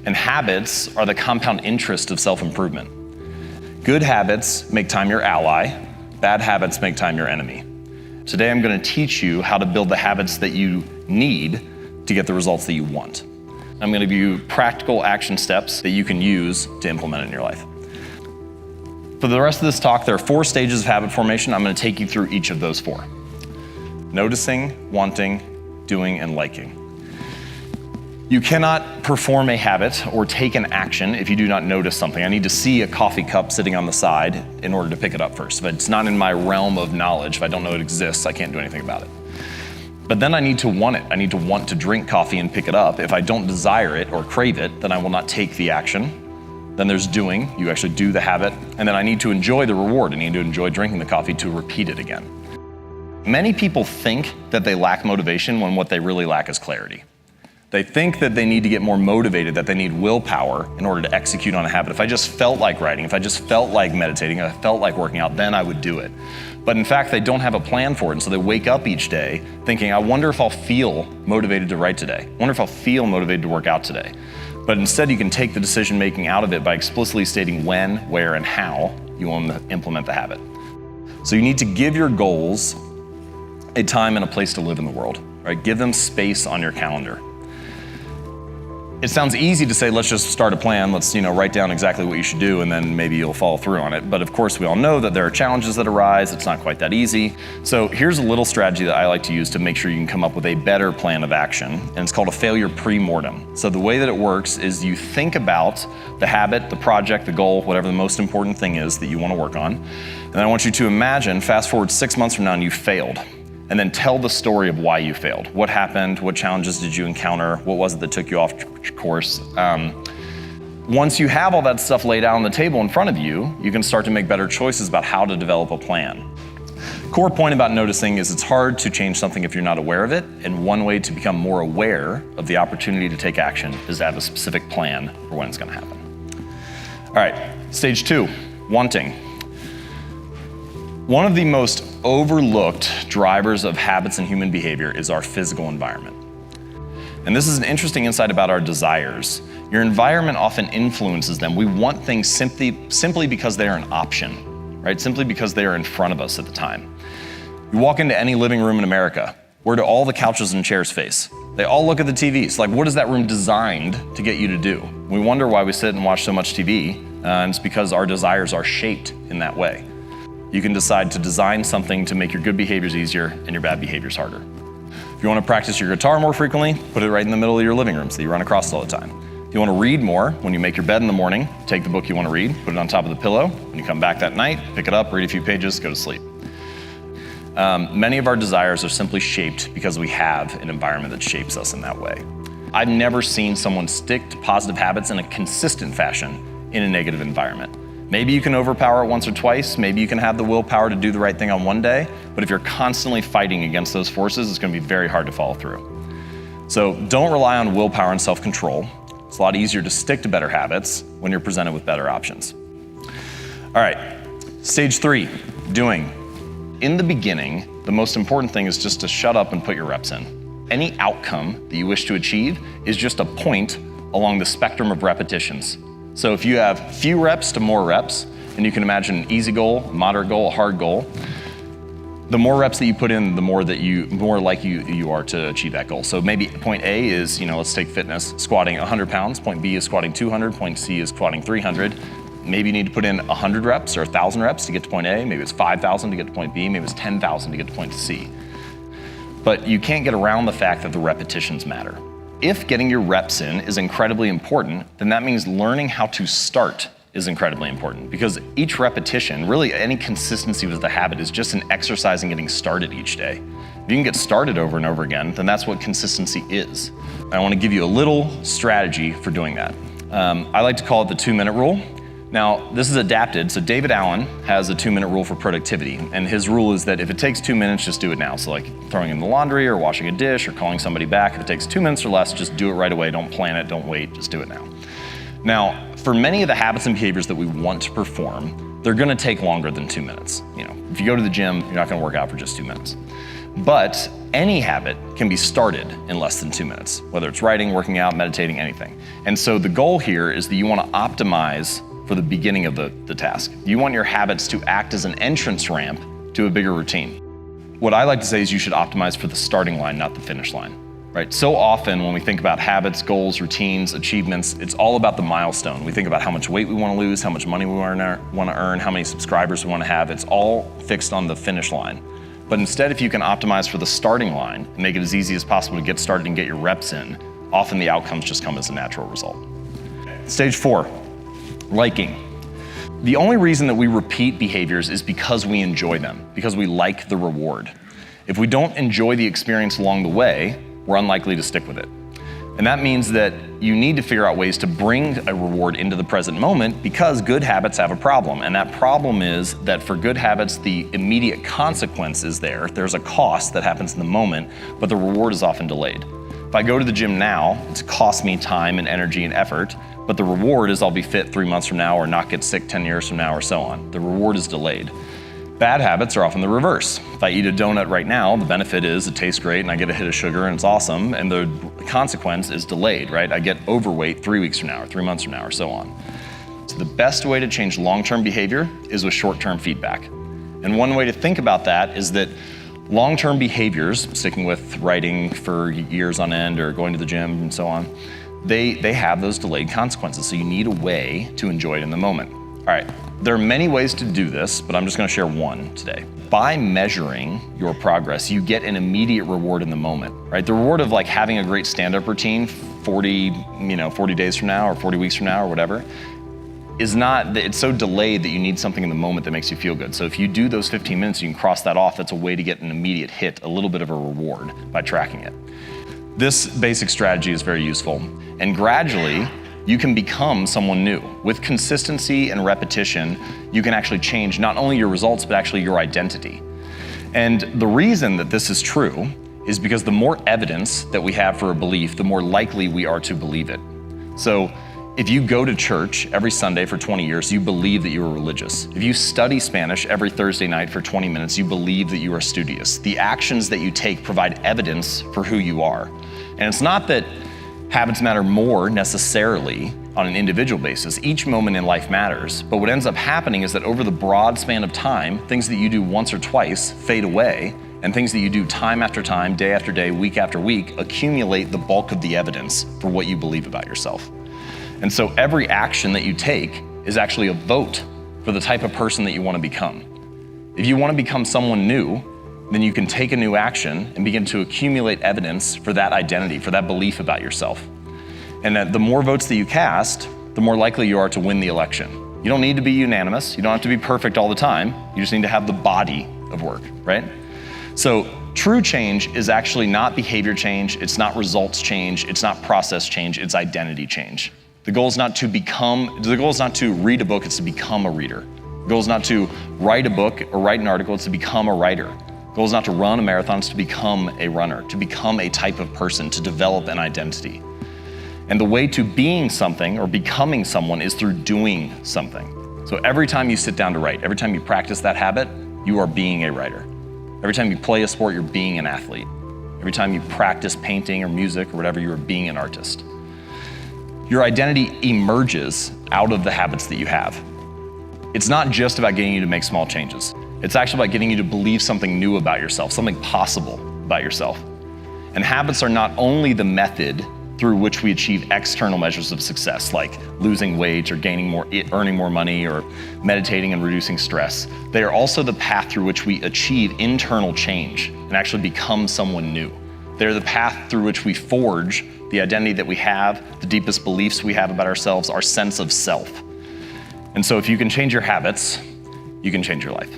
And habits are the compound interest of self-improvement. Good habits make time your ally, bad habits make time your enemy. Today I'm going to teach you how to build the habits that you need to get the results that you want. I'm going to give you practical action steps that you can use to implement it in your life. For the rest of this talk, there are 4 stages of habit formation. I'm going to take you through each of those 4. Noticing, wanting, doing, and liking. You cannot perform a habit or take an action if you do not notice something. I need to see a coffee cup sitting on the side in order to pick it up first. If it's not in my realm of knowledge, if I don't know it exists, I can't do anything about it. But then I need to want it. I need to want to drink coffee and pick it up. If I don't desire it or crave it, then I will not take the action. Then there's doing. You actually do the habit. And then I need to enjoy the reward. I need to enjoy drinking the coffee to repeat it again. Many people think that they lack motivation when what they really lack is clarity. They think that they need to get more motivated, that they need willpower in order to execute on a habit. If I just felt like writing, if I just felt like meditating, if I felt like working out, then I would do it. But in fact, they don't have a plan for it, and so they wake up each day thinking, I wonder if I'll feel motivated to write today. I wonder if I'll feel motivated to work out today. But instead, you can take the decision making out of it by explicitly stating when, where, and how you want to implement the habit. So you need to give your goals a time and a place to live in the world, right? Give them space on your calendar. It sounds easy to say, let's just start a plan, let's write down exactly what you should do, and then maybe you'll follow through on it. But of course, we all know that there are challenges that arise. It's not quite that easy. So here's a little strategy that I like to use to make sure you can come up with a better plan of action, and it's called a failure pre-mortem. So the way that it works is you think about the habit, the project, the goal, whatever the most important thing is that you want to work on. And I want you to imagine, fast forward 6 months from now and you failed. And then tell the story of why you failed. What happened? What challenges did you encounter? What was it that took you off course? Once you have all that stuff laid out on the table in front of you, you can start to make better choices about how to develop a plan. Core point about noticing is it's hard to change something if you're not aware of it, and one way to become more aware of the opportunity to take action is to have a specific plan for when it's going to happen. All right, stage 2, wanting. One of the most overlooked drivers of habits and human behavior is our physical environment. And this is an interesting insight about our desires. Your environment often influences them. We want things simply because they are an option, right? Simply because they are in front of us at the time. You walk into any living room in America, where do all the couches and chairs face? They all look at the TVs. Like, what is that room designed to get you to do? We wonder why we sit and watch so much TV, and it's because our desires are shaped in that way. You can decide to design something to make your good behaviors easier and your bad behaviors harder. If you want to practice your guitar more frequently, put it right in the middle of your living room so that you run across it all the time. If you want to read more, when you make your bed in the morning, take the book you want to read, put it on top of the pillow. When you come back that night, pick it up, read a few pages, go to sleep. Many of our desires are simply shaped because we have an environment that shapes us in that way. I've never seen someone stick to positive habits in a consistent fashion in a negative environment. Maybe you can overpower it once or twice, maybe you can have the willpower to do the right thing on one day, but if you're constantly fighting against those forces, it's going to be very hard to follow through. So don't rely on willpower and self-control. It's a lot easier to stick to better habits when you're presented with better options. All right, stage 3, doing. In the beginning, the most important thing is just to shut up and put your reps in. Any outcome that you wish to achieve is just a point along the spectrum of repetitions. So if you have few reps to more reps, and you can imagine an easy goal, a moderate goal, a hard goal, the more reps that you put in, the more likely you are to achieve that goal. So maybe point A is, let's take fitness, squatting 100 pounds. Point B is squatting 200. Point C is squatting 300. Maybe you need to put in 100 reps or 1,000 reps to get to point A. Maybe it's 5,000 to get to point B. Maybe it's 10,000 to get to point C. But you can't get around the fact that the repetitions matter. If getting your reps in is incredibly important, then that means learning how to start is incredibly important, because each repetition, really any consistency with the habit, is just an exercise in getting started each day. If you can get started over and over again, then that's what consistency is. And I want to give you a little strategy for doing that. I like to call it the 2-minute rule. Now, this is adapted, so David Allen has a 2-minute rule for productivity, and his rule is that if it takes 2 minutes, just do it now. So like throwing in the laundry or washing a dish or calling somebody back, if it takes 2 minutes or less, just do it right away. Don't plan it, don't wait, just do it now. Now, for many of the habits and behaviors that we want to perform, they're gonna take longer than 2 minutes. If you go to the gym, you're not gonna work out for just 2 minutes. But any habit can be started in less than 2 minutes, whether it's writing, working out, meditating, anything. And so the goal here is that you want to optimize for the beginning of the task. You want your habits to act as an entrance ramp to a bigger routine. What I like to say is you should optimize for the starting line, not the finish line. Right? So often when we think about habits, goals, routines, achievements, it's all about the milestone. We think about how much weight we want to lose, how much money we want to earn, how many subscribers we want to have. It's all fixed on the finish line. But instead, if you can optimize for the starting line and make it as easy as possible to get started and get your reps in, often the outcomes just come as a natural result. Stage 4, liking. The only reason that we repeat behaviors is because we enjoy them, because we like the reward. If we don't enjoy the experience along the way, we're unlikely to stick with it. And that means that you need to figure out ways to bring a reward into the present moment, because good habits have a problem. And that problem is that for good habits, the immediate consequence is there. There's a cost that happens in the moment, but the reward is often delayed. If I go to the gym now, it's cost me time and energy and effort, but the reward is I'll be fit 3 months from now or not get sick 10 years from now or so on. The reward is delayed. Bad habits are often the reverse. If I eat a donut right now, the benefit is it tastes great and I get a hit of sugar and it's awesome, and the consequence is delayed, right? I get overweight 3 weeks from now or 3 months from now or so on. So the best way to change long-term behavior is with short-term feedback. And one way to think about that is that long-term behaviors, sticking with writing for years on end or going to the gym and so on, they have those delayed consequences. So you need a way to enjoy it in the moment. All right, there are many ways to do this, but I'm just gonna share one today. By measuring your progress, you get an immediate reward in the moment, right? The reward of like having a great stand-up routine 40 days from now or 40 weeks from now or whatever, is not, it's so delayed that you need something in the moment that makes you feel good. So if you do those 15 minutes, you can cross that off. That's a way to get an immediate hit, a little bit of a reward by tracking it. This basic strategy is very useful, and gradually, you can become someone new. With consistency and repetition, you can actually change not only your results, but actually your identity. And the reason that this is true is because the more evidence that we have for a belief, the more likely we are to believe it. So if you go to church every Sunday for 20 years, you believe that you are religious. If you study Spanish every Thursday night for 20 minutes, you believe that you are studious. The actions that you take provide evidence for who you are. And it's not that habits matter more necessarily on an individual basis. Each moment in life matters, but what ends up happening is that over the broad span of time, things that you do once or twice fade away, and things that you do time after time, day after day, week after week, accumulate the bulk of the evidence for what you believe about yourself. And so every action that you take is actually a vote for the type of person that you want to become. If you want to become someone new, then you can take a new action and begin to accumulate evidence for that identity, for that belief about yourself. And that the more votes that you cast, the more likely you are to win the election. You don't need to be unanimous. You don't have to be perfect all the time. You just need to have the body of work, right? So true change is actually not behavior change. It's not results change. It's not process change. It's identity change. The goal is not to read a book. It's to become a reader. The goal is not to write a book or write an article. It's to become a writer. The goal is not to run a marathon, it's to become a runner, to become a type of person, to develop an identity. And the way to being something or becoming someone is through doing something. So every time you sit down to write, every time you practice that habit, you are being a writer. Every time you play a sport, you're being an athlete. Every time you practice painting or music or whatever, you are being an artist. Your identity emerges out of the habits that you have. It's not just about getting you to make small changes. It's actually about getting you to believe something new about yourself, something possible about yourself. And habits are not only the method through which we achieve external measures of success, like losing weight or earning more money or meditating and reducing stress. They are also the path through which we achieve internal change and actually become someone new. They're the path through which we forge the identity that we have, the deepest beliefs we have about ourselves, our sense of self. And so if you can change your habits, you can change your life.